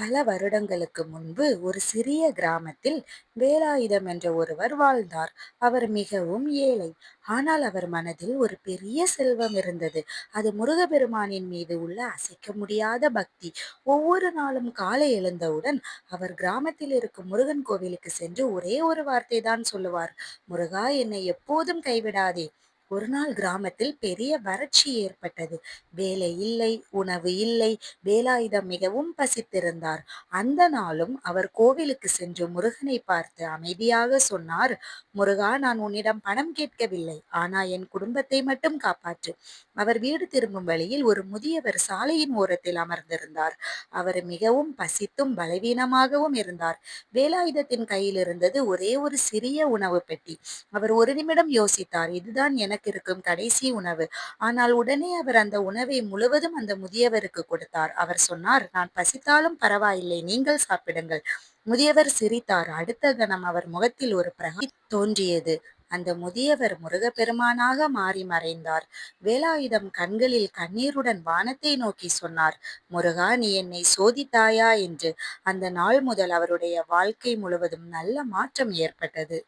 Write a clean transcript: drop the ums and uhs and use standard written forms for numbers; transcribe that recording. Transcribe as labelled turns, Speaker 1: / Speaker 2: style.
Speaker 1: பல வருடங்களுக்கு முன்பு ஒரு சிறிய கிராமத்தில் வேலாயுதம் என்ற ஒருவர் வாழ்ந்தார். அவர் மிகவும் ஏழை. ஆனால் அவர் மனதில் ஒரு பெரிய செல்வம் இருந்தது. அது முருகப்பெருமானின் மீது உள்ள அசைக்க முடியாத பக்தி. ஒவ்வொரு நாளும் காலை எழுந்தவுடன் அவர் கிராமத்தில் இருக்கும் முருகன் கோவிலுக்கு சென்று ஒரே ஒரு வார்த்தை தான் சொல்லுவார். முருகா, என்னை எப்போதும் கைவிடாதே. ஒரு நாள் கிராமத்தில் பெரிய வறட்சி ஏற்பட்டது. வேலை இல்லை, உணவு இல்லை. வேலாயுதம் மிகவும் பசித்திருந்தார். அந்த நாளும் அவர் கோவிலுக்கு சென்று முருகனை பார்த்து அமைதியாக சொன்னார், முருகா, நான் உன்னிடம் பணம் கேட்கவில்லை. ஆனா என் குடும்பத்தை மட்டும் காப்பாற்று. அவர் வீடு திரும்பும் வழியில் ஒரு முதியவர் சாலையின் ஓரத்தில் அமர்ந்திருந்தார். அவர் மிகவும் பசித்தும் பலவீனமாகவும் இருந்தார். வேலாயுதத்தின் கையில் இருந்தது ஒரே ஒரு சிறிய உணவு பெட்டி. அவர் ஒரு நிமிடம் யோசித்தார், இதுதான் எனக்கு இருக்கும் கடைசி உணவு. ஆனால் உடனே அவர் அந்த உணவை முழுவதும் அந்த முதியவருக்கு கொடுத்தார். அவர் சொன்னார், நான் பசித்தாலும் பரவாயில்லை, நீங்கள் சாப்பிடுங்கள். முதியவர் சிரித்தார். அடுத்த கணம் அவர் முகத்தில் ஒரு தோன்றியது. அந்த முதியவர் முருகப்பெருமானாக மாறி மறைந்தார். வேலாயுதம் கண்களில் கண்ணீருடன் வானத்தை நோக்கி சொன்னார், முருகா, நீ என்னை சோதித்தாயா என்று. அந்த நாள் முதல் அவருடைய வாழ்க்கை முழுவதும் நல்ல மாற்றம் ஏற்பட்டது.